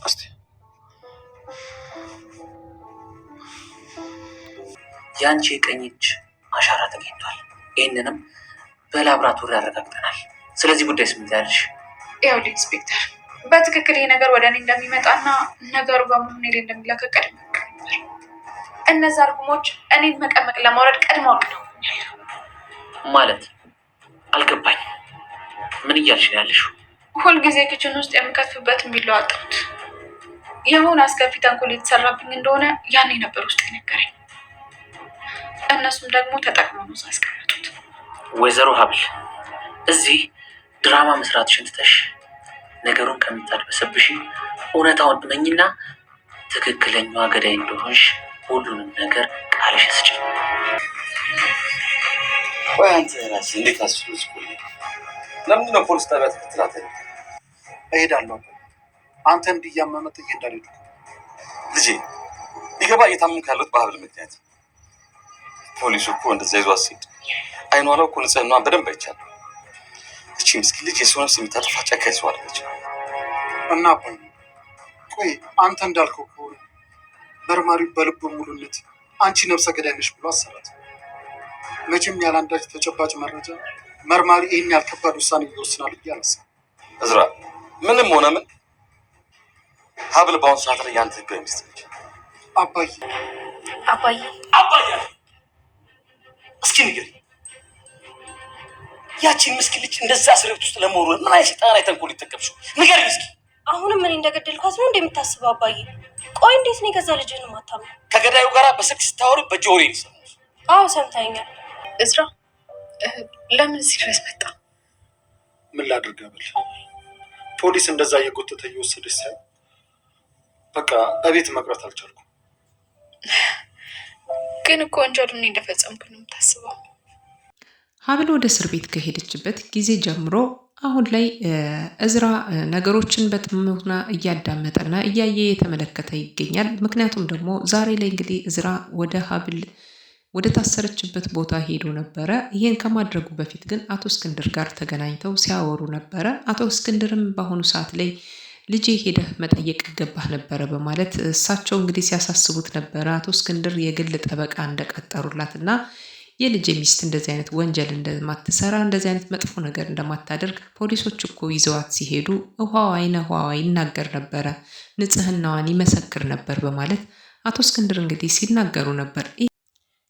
እስቲ ያንቺ የቀኝ እጅ አሻራ ተገኝቷል። ይህንንም በላብራቶሪ አረጋግጠናል። ስለዚህ ጉዳይ ስም ያለሽ? ያው ኢንስፔክተር፣ በትክክል ይህ ነገር ወደ እኔ እንደሚመጣና ነገሩ በሙሉ እኔ ላይ እንደሚለቀቅ ቀድሜ ነበር። እነዛ እርጉሞች እኔን መቀመቅ ለማውረድ ቀድሞ አቅደው ማለት አልገባኝ። ምን እያልሽ ነው ያለሽው? ሁልጊዜ ክችን ውስጥ የምከትፍበትን ቢላዋ አጣሁት። የሆነ አስከፊ ተንኮል የተሰራብኝ እንደሆነ ያኔ ነበር ውስጥ የነገረኝ። እነሱም ደግሞ ተጠቅመው ነው ያስቀመጡት። ወይዘሮ ሀብል፣ እዚህ ድራማ መስራትሽን ትተሽ ነገሩን ከምታድበሰብሽ እውነታውን እመኝና ትክክለኛዋ ገዳይ እንደሆንሽ ሁሉንም ነገር ቃልሽ ስጭ። ቆይ አንተ ራስህ እንዴት አስፈልስ? ለምንድን ነው ፖሊስ ጣቢያ ተከትላት? እሄዳለሁ። አንተ እንዲያመመ ጥዬ እንዳልሄዱ ልጄ፣ ይገባ እየታመምክ ያለሁት በሀብል ምክንያት። ፖሊሱ እኮ እንደዛ ይዟት ሲሄድ አይኗ ላይ እኮ ንጽህናዋን በደንብ አይቻለሁ። እቺ ምስኪን ልጅ የሰው ነፍስ የምታጠፋ ጨካኝ ሰው አለች። እና አባዬ፣ ቆይ አንተ እንዳልከው ከሆነ መርማሪው በልቡ ሙሉነት አንቺ ነፍሰ ገዳይ ነሽ ብሎ አሰራት። መቼም ያለ አንዳች ተጨባጭ መረጃ መርማሪ ይህን ያህል ከባድ ውሳኔ ይወስናል ብዬ አላስብም። እዝራ፣ ምንም ሆነ ምን ሀብል በአሁኑ ሰዓት ላይ ያንተ ህጋዊ ሚስት ነች። አባዬ አባዬ አባዬ፣ እስኪ ንገሪኝ፣ ያቺን ምስኪን ልጅ እንደዛ እስር ቤት ውስጥ ለመውረድ ምን አይነት ሰይጣናዊ ተንኮል የተጠቀምሽው? ንገሪኝ እስኪ። አሁንም ምን እንደገደልኳት ነው እንደምታስበው? አባዬ፣ ቆይ እንዴት ነው የገዛ ልጅህን ማታምነው? ከገዳዩ ጋር በስልክ ስታወሪ በጆሮዬ ነው የሰማሁት። አዎ ሰምተኸኛል። እዝራ፣ ለምን እዚህ ድረስ መጣ? ምን ላድርግ ብል ፖሊስ እንደዛ እየጎተተ እየወሰደች ሳይ በቃ እቤት መቅረት አልቻልኩም። ግን እኮ ወንጀሉን እንደፈጸምኩ ነው የምታስበው። ሀብል ወደ እስር ቤት ከሄደችበት ጊዜ ጀምሮ አሁን ላይ እዝራ ነገሮችን በጥሞና እያዳመጠና እያየ የተመለከተ ይገኛል። ምክንያቱም ደግሞ ዛሬ ላይ እንግዲህ እዝራ ወደ ሀብል ወደ ታሰረችበት ቦታ ሄዶ ነበረ። ይህን ከማድረጉ በፊት ግን አቶ እስክንድር ጋር ተገናኝተው ሲያወሩ ነበረ። አቶ እስክንድርም በአሁኑ ሰዓት ላይ ልጄ ሄደህ መጠየቅ ይገባህ ነበረ በማለት እሳቸው እንግዲህ ሲያሳስቡት ነበረ። አቶ እስክንድር የግል ጠበቃ እንደቀጠሩላትና የልጄ ሚስት እንደዚህ አይነት ወንጀል እንደማትሰራ እንደዚህ አይነት መጥፎ ነገር እንደማታደርግ ፖሊሶች እኮ ይዘዋት ሲሄዱ ውሃዋ ይናገር ነበረ፣ ንጽህናዋን ይመሰክር ነበር በማለት አቶ እስክንድር እንግዲህ ሲናገሩ ነበር።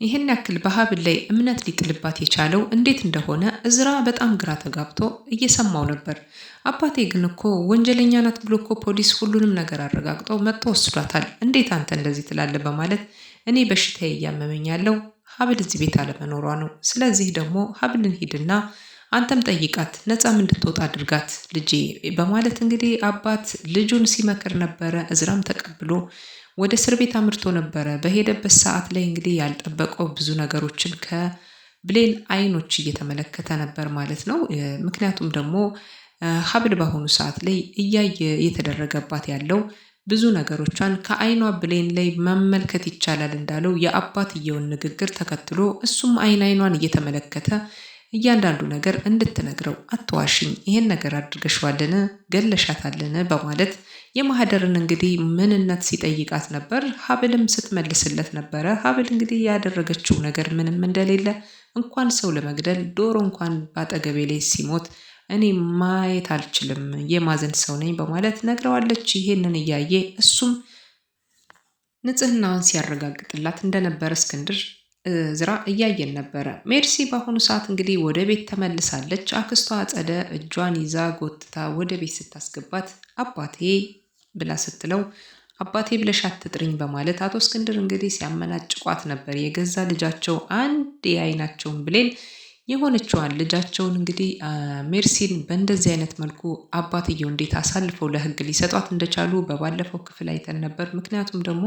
ይህን ያክል በሀብል ላይ እምነት ሊጥልባት የቻለው እንዴት እንደሆነ እዝራ በጣም ግራ ተጋብቶ እየሰማው ነበር። አባቴ ግን እኮ ወንጀለኛ ናት ብሎ እኮ ፖሊስ ሁሉንም ነገር አረጋግጦ መጥቶ ወስዷታል፣ እንዴት አንተ እንደዚህ ትላለህ? በማለት እኔ በሽታዬ እያመመኝ ያለው ሀብል እዚህ ቤት አለመኖሯ ነው። ስለዚህ ደግሞ ሀብልን ሂድና አንተም ጠይቃት፣ ነፃም እንድትወጣ አድርጋት ልጄ በማለት እንግዲህ አባት ልጁን ሲመክር ነበረ። እዝራም ተቀብሎ ወደ እስር ቤት አምርቶ ነበረ። በሄደበት ሰዓት ላይ እንግዲህ ያልጠበቀው ብዙ ነገሮችን ከብሌን አይኖች እየተመለከተ ነበር ማለት ነው። ምክንያቱም ደግሞ ሀብል በአሁኑ ሰዓት ላይ እያየ የተደረገባት ያለው ብዙ ነገሮቿን ከአይኗ ብሌን ላይ መመልከት ይቻላል እንዳለው የአባትየውን ንግግር ተከትሎ እሱም አይኗን እየተመለከተ እያንዳንዱ ነገር እንድትነግረው አትዋሽኝ፣ ይሄን ነገር አድርገሽዋልን? ገለሻታልን? በማለት የማህደርን እንግዲህ ምንነት ሲጠይቃት ነበር። ሀብልም ስትመልስለት ነበረ። ሀብል እንግዲህ ያደረገችው ነገር ምንም እንደሌለ እንኳን ሰው ለመግደል ዶሮ እንኳን በአጠገቤ ላይ ሲሞት እኔ ማየት አልችልም፣ የማዘን ሰው ነኝ በማለት ነግረዋለች። ይሄንን እያየ እሱም ንጽህናዋን ሲያረጋግጥላት እንደነበረ እስክንድር እዝራ እያየን ነበረ። ሜርሲ በአሁኑ ሰዓት እንግዲህ ወደ ቤት ተመልሳለች። አክስቷ አጸደ እጇን ይዛ ጎትታ ወደ ቤት ስታስገባት አባቴ ብላ ስትለው አባቴ ብለሽ አትጥሪኝ በማለት አቶ እስክንድር እንግዲህ ሲያመናጭቋት ነበር። የገዛ ልጃቸው አንድ የአይናቸውን ብሌን የሆነችዋን ልጃቸውን እንግዲህ ሜርሲን በእንደዚህ አይነት መልኩ አባትየው እንዴት አሳልፈው ለሕግ ሊሰጧት እንደቻሉ በባለፈው ክፍል አይተን ነበር። ምክንያቱም ደግሞ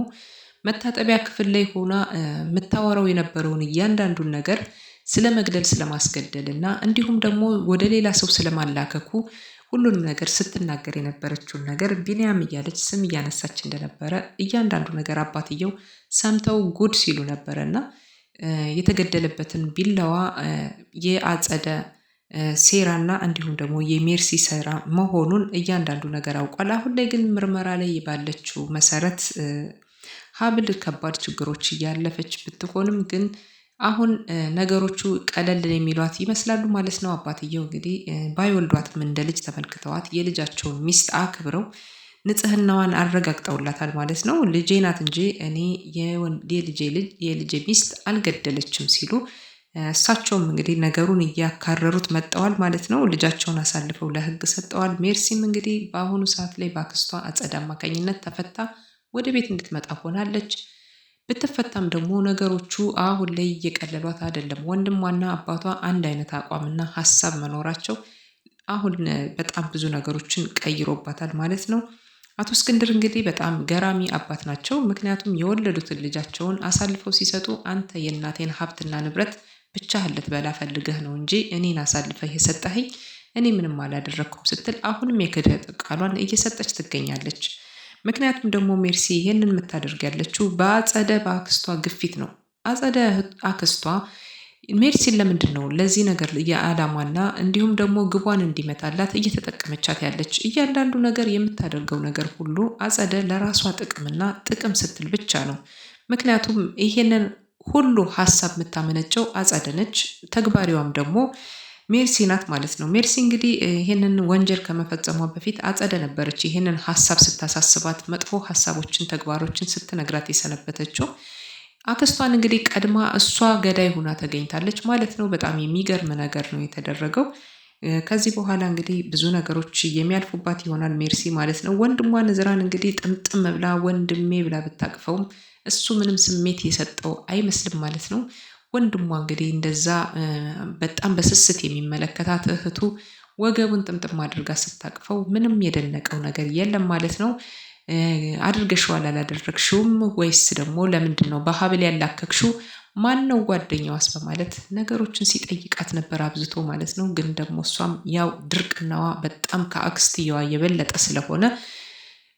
መታጠቢያ ክፍል ላይ ሆና የምታወራው የነበረውን እያንዳንዱን ነገር ስለ መግደል ስለማስገደል እና እንዲሁም ደግሞ ወደ ሌላ ሰው ስለማላከኩ ሁሉንም ነገር ስትናገር የነበረችውን ነገር ቢንያም እያለች ስም እያነሳች እንደነበረ እያንዳንዱ ነገር አባትየው ሰምተው ጉድ ሲሉ ነበረ እና የተገደለበትን ቢላዋ የአጸደ ሴራና እንዲሁም ደግሞ የሜርሲ ስራ መሆኑን እያንዳንዱ ነገር አውቋል። አሁን ላይ ግን ምርመራ ላይ ባለችው መሰረት ሀብል ከባድ ችግሮች እያለፈች ብትሆንም ግን አሁን ነገሮቹ ቀለል የሚሏት ይመስላሉ ማለት ነው። አባትየው እንግዲህ ባይወልዷትም እንደ ልጅ ተመልክተዋት የልጃቸውን ሚስት አክብረው ንጽህናዋን አረጋግጠውላታል ማለት ነው። ልጄ ናት እንጂ እኔ የልጄ ሚስት አልገደለችም ሲሉ እሳቸውም እንግዲህ ነገሩን እያካረሩት መጠዋል ማለት ነው። ልጃቸውን አሳልፈው ለህግ ሰጠዋል። ሜርሲም እንግዲህ በአሁኑ ሰዓት ላይ በአክስቷ አጸድ አማካኝነት ተፈታ ወደ ቤት እንድትመጣ ሆናለች። ብትፈታም ደግሞ ነገሮቹ አሁን ላይ እየቀለሏት አይደለም። ወንድሟና አባቷ አንድ አይነት አቋምና ሀሳብ መኖራቸው አሁን በጣም ብዙ ነገሮችን ቀይሮባታል ማለት ነው። አቶ እስክንድር እንግዲህ በጣም ገራሚ አባት ናቸው። ምክንያቱም የወለዱትን ልጃቸውን አሳልፈው ሲሰጡ አንተ የእናቴን ሀብትና ንብረት ብቻህን ልትበላ ፈልገህ ነው እንጂ እኔን አሳልፈህ የሰጠኸኝ እኔ ምንም አላደረግኩም ስትል አሁንም የክህደት ቃሏን እየሰጠች ትገኛለች። ምክንያቱም ደግሞ ሜርሲ ይህንን የምታደርግ ያለችው በአክስቷ ግፊት ነው። አጸደ አክስቷ ሜርሲን ለምንድን ነው ለዚህ ነገር የዓላማና እንዲሁም ደግሞ ግቧን እንዲመታላት እየተጠቀመቻት ያለች? እያንዳንዱ ነገር የምታደርገው ነገር ሁሉ አጸደ ለራሷ ጥቅምና ጥቅም ስትል ብቻ ነው። ምክንያቱም ይሄንን ሁሉ ሀሳብ የምታመነጨው አጸደ ነች። ተግባሪዋም ደግሞ ሜርሲ ናት ማለት ነው። ሜርሲ እንግዲህ ይህንን ወንጀል ከመፈጸሟ በፊት አጸደ ነበረች ይህንን ሀሳብ ስታሳስባት መጥፎ ሀሳቦችን ተግባሮችን ስትነግራት የሰነበተችው። አክስቷን እንግዲህ ቀድማ እሷ ገዳይ ሁና ተገኝታለች ማለት ነው። በጣም የሚገርም ነገር ነው የተደረገው። ከዚህ በኋላ እንግዲህ ብዙ ነገሮች የሚያልፉባት ይሆናል ሜርሲ ማለት ነው። ወንድሟን እዝራን እንግዲህ ጥምጥም ብላ ወንድሜ ብላ ብታቅፈውም እሱ ምንም ስሜት የሰጠው አይመስልም ማለት ነው። ወንድሟ እንግዲህ እንደዛ በጣም በስስት የሚመለከታት እህቱ ወገቡን ጥምጥም አድርጋ ስታቅፈው ምንም የደነቀው ነገር የለም ማለት ነው። አድርገሽዋል አላደረግሽውም ወይስ ደግሞ ለምንድን ነው በሀብል ያላከክሽው? ማን ነው ጓደኛዋስ? በማለት ነገሮችን ሲጠይቃት ነበር አብዝቶ ማለት ነው። ግን ደግሞ እሷም ያው ድርቅናዋ በጣም ከአክስትየዋ የበለጠ ስለሆነ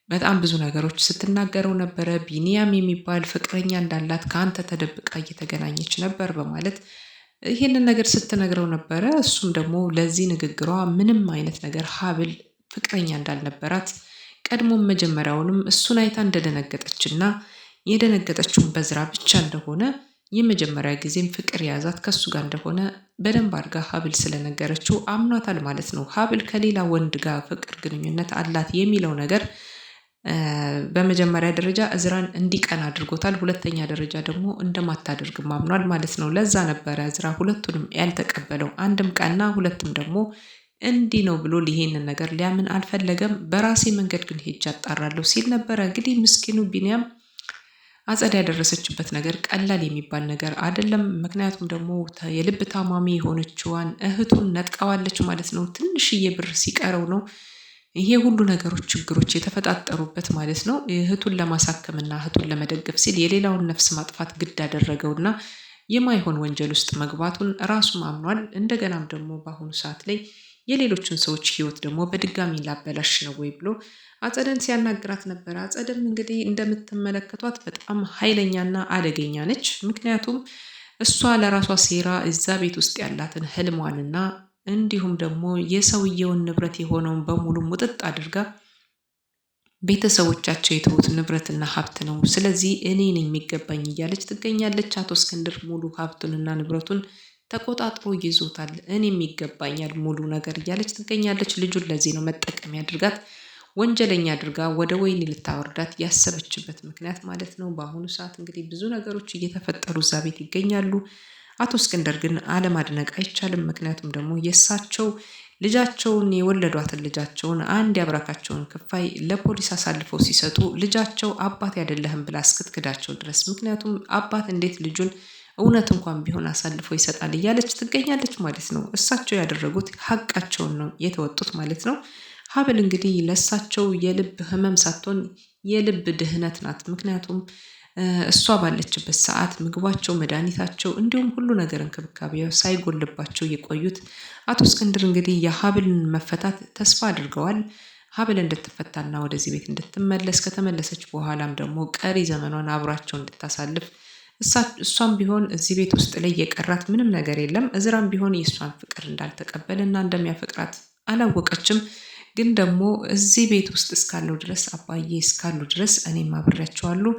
በጣም ብዙ ነገሮች ስትናገረው ነበረ። ቢኒያም የሚባል ፍቅረኛ እንዳላት ከአንተ ተደብቃ እየተገናኘች ነበር በማለት ይሄንን ነገር ስትነግረው ነበረ። እሱም ደግሞ ለዚህ ንግግሯ ምንም አይነት ነገር ሀብል ፍቅረኛ እንዳልነበራት ቀድሞም መጀመሪያውንም እሱን አይታ እንደደነገጠችና የደነገጠችውን በዝራ ብቻ እንደሆነ የመጀመሪያ ጊዜም ፍቅር የያዛት ከሱ ጋር እንደሆነ በደንብ አድርጋ ሀብል ስለነገረችው አምኗታል ማለት ነው። ሀብል ከሌላ ወንድ ጋር ፍቅር ግንኙነት አላት የሚለው ነገር በመጀመሪያ ደረጃ እዝራን እንዲቀና አድርጎታል። ሁለተኛ ደረጃ ደግሞ እንደማታደርግ ማምኗል ማለት ነው። ለዛ ነበረ እዝራ ሁለቱንም ያልተቀበለው። አንድም ቀና፣ ሁለቱም ደግሞ እንዲህ ነው ብሎ ይሄንን ነገር ሊያምን አልፈለገም። በራሴ መንገድ ግን ሄጄ አጣራለሁ ሲል ነበረ። እንግዲህ ምስኪኑ ቢኒያም አጸድ ያደረሰችበት ነገር ቀላል የሚባል ነገር አይደለም። ምክንያቱም ደግሞ የልብ ታማሚ የሆነችዋን እህቱን ነጥቀዋለች ማለት ነው። ትንሽዬ ብር ሲቀረው ነው ይሄ ሁሉ ነገሮች ችግሮች የተፈጣጠሩበት ማለት ነው። እህቱን ለማሳከምና እህቱን ለመደገፍ ሲል የሌላውን ነፍስ ማጥፋት ግድ አደረገውና የማይሆን ወንጀል ውስጥ መግባቱን ራሱም አምኗል። እንደገናም ደግሞ በአሁኑ ሰዓት ላይ የሌሎችን ሰዎች ህይወት ደግሞ በድጋሚ ላበላሽ ነው ወይ ብሎ አጸደን ሲያናግራት ነበር። አጸደም እንግዲህ እንደምትመለከቷት በጣም ኃይለኛና አደገኛ ነች። ምክንያቱም እሷ ለራሷ ሴራ እዛ ቤት ውስጥ ያላትን ህልሟንና እንዲሁም ደግሞ የሰውየውን ንብረት የሆነውን በሙሉ ሙጥጥ አድርጋ ቤተሰቦቻቸው የተዉት ንብረትና ሀብት ነው፣ ስለዚህ እኔን የሚገባኝ እያለች ትገኛለች። አቶ እስክንድር ሙሉ ሀብቱንና ንብረቱን ተቆጣጥሮ ይዞታል። እኔም ይገባኛል ሙሉ ነገር እያለች ትገኛለች። ልጁን ለዚህ ነው መጠቀሚያ አድርጋት ወንጀለኛ አድርጋ ወደ ወህኒ ልታወርዳት ያሰበችበት ምክንያት ማለት ነው። በአሁኑ ሰዓት እንግዲህ ብዙ ነገሮች እየተፈጠሩ እዛ ቤት ይገኛሉ። አቶ እስክንድር ግን አለማድነቅ አይቻልም። ምክንያቱም ደግሞ የእሳቸው ልጃቸውን የወለዷትን ልጃቸውን አንድ ያብራካቸውን ክፋይ ለፖሊስ አሳልፈው ሲሰጡ ልጃቸው አባት አይደለህም ብላ እስክትክዳቸው ድረስ፣ ምክንያቱም አባት እንዴት ልጁን እውነት እንኳን ቢሆን አሳልፎ ይሰጣል እያለች ትገኛለች ማለት ነው። እሳቸው ያደረጉት ሀቃቸውን ነው የተወጡት ማለት ነው። ሀብል እንግዲህ ለእሳቸው የልብ ህመም ሳትሆን የልብ ድህነት ናት። ምክንያቱም እሷ ባለችበት ሰዓት ምግባቸው፣ መድኃኒታቸው እንዲሁም ሁሉ ነገር እንክብካቤው ሳይጎልባቸው የቆዩት አቶ እስክንድር እንግዲህ የሀብልን መፈታት ተስፋ አድርገዋል። ሀብል እንድትፈታና ወደዚህ ቤት እንድትመለስ ከተመለሰች በኋላም ደግሞ ቀሪ ዘመኗን አብራቸው እንድታሳልፍ እሷም ቢሆን እዚህ ቤት ውስጥ ላይ የቀራት ምንም ነገር የለም። እዝራም ቢሆን የእሷን ፍቅር እንዳልተቀበለ እና እንደሚያፈቅራት አላወቀችም። ግን ደግሞ እዚህ ቤት ውስጥ እስካለው ድረስ አባዬ እስካሉ ድረስ እኔም አብሬያቸዋለሁ።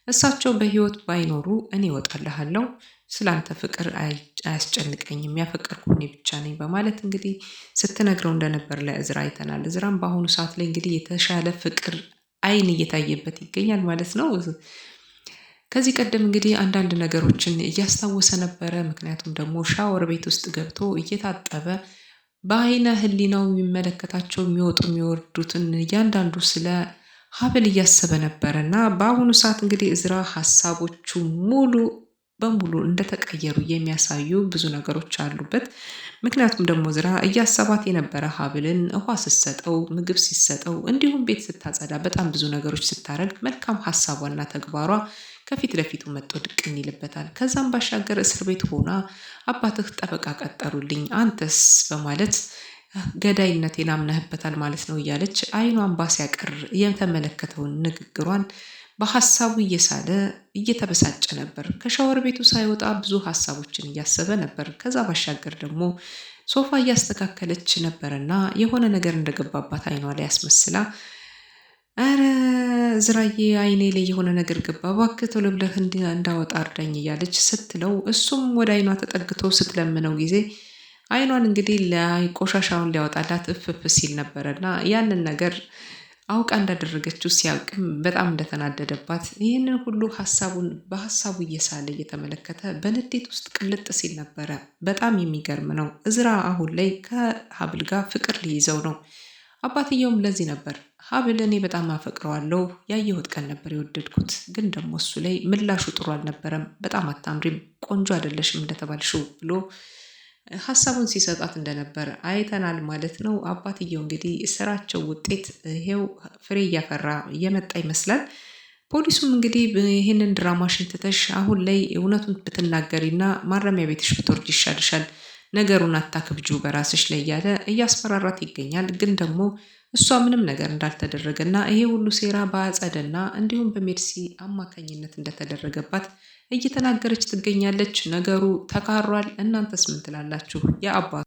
እሳቸው በህይወት ባይኖሩ እኔ እወጣልሃለሁ፣ ስላንተ ፍቅር አያስጨንቀኝም፣ ያፈቀርኩ እኔ ብቻ ነኝ በማለት እንግዲህ ስትነግረው እንደነበር ለእዝራ አይተናል። እዝራም በአሁኑ ሰዓት ላይ እንግዲህ የተሻለ ፍቅር አይን እየታየበት ይገኛል ማለት ነው። ከዚህ ቀደም እንግዲህ አንዳንድ ነገሮችን እያስታወሰ ነበረ። ምክንያቱም ደግሞ ሻወር ቤት ውስጥ ገብቶ እየታጠበ በአይነ ህሊናው የሚመለከታቸው የሚወጡ የሚወርዱትን እያንዳንዱ ስለ ሀብል እያሰበ ነበረ እና በአሁኑ ሰዓት እንግዲህ እዝራ ሀሳቦቹ ሙሉ በሙሉ እንደተቀየሩ የሚያሳዩ ብዙ ነገሮች አሉበት። ምክንያቱም ደግሞ እዝራ እያሰባት የነበረ ሀብልን ውሃ ስትሰጠው፣ ምግብ ሲሰጠው፣ እንዲሁም ቤት ስታጸዳ፣ በጣም ብዙ ነገሮች ስታደርግ መልካም ሀሳቧና ተግባሯ ከፊት ለፊቱ መጥቶ ድቅን ይልበታል። ከዛም ባሻገር እስር ቤት ሆና አባትህ ጠበቃ ቀጠሩልኝ አንተስ በማለት ገዳይነቴን አምነህበታል ማለት ነው እያለች አይኗን ባሲያቀር የተመለከተውን ንግግሯን በሀሳቡ እየሳለ እየተበሳጨ ነበር። ከሻወር ቤቱ ሳይወጣ ብዙ ሀሳቦችን እያሰበ ነበር። ከዛ ባሻገር ደግሞ ሶፋ እያስተካከለች ነበርና የሆነ ነገር እንደገባባት አይኗ ላይ ያስመስላ አረ ዝራዬ አይኔ ላይ የሆነ ነገር ገባ፣ እባክህ ቶሎ ብለህ እንዳወጣ እርዳኝ እያለች ስትለው እሱም ወደ አይኗ ተጠግቶ ስትለምነው ጊዜ አይኗን እንግዲህ ቆሻሻውን ሊያወጣላት እፍፍ ሲል ነበረና ያንን ነገር አውቃ እንዳደረገችው ሲያውቅም በጣም እንደተናደደባት ይህንን ሁሉ በሀሳቡ እየሳለ እየተመለከተ በንዴት ውስጥ ቅልጥ ሲል ነበረ። በጣም የሚገርም ነው። እዝራ አሁን ላይ ከሀብል ጋር ፍቅር ሊይዘው ነው። አባትየውም ለዚህ ነበር ሀብል እኔ በጣም አፈቅረዋለሁ፣ ያየሁት ቀን ነበር የወደድኩት፣ ግን ደግሞ እሱ ላይ ምላሹ ጥሩ አልነበረም፣ በጣም አታምሪም፣ ቆንጆ አይደለሽም እንደተባልሽው ብሎ ሀሳቡን ሲሰጣት እንደነበር አይተናል ማለት ነው። አባትየው እንግዲህ ስራቸው ውጤት ይሄው ፍሬ እያፈራ እየመጣ ይመስላል። ፖሊሱም እንግዲህ ይህንን ድራማሽን ትተሽ አሁን ላይ እውነቱን ብትናገሪና ማረሚያ ቤትሽ ብትወርድ ይሻልሻል፣ ነገሩን አታክብጁ በራስሽ ላይ እያለ እያስፈራራት ይገኛል። ግን ደግሞ እሷ ምንም ነገር እንዳልተደረገና ይሄ ሁሉ ሴራ በአጸደና እንዲሁም በሜርሲ አማካኝነት እንደተደረገባት እየተናገረች ትገኛለች። ነገሩ ተካሯል። እናንተስ ምን ትላላችሁ? የአባቱ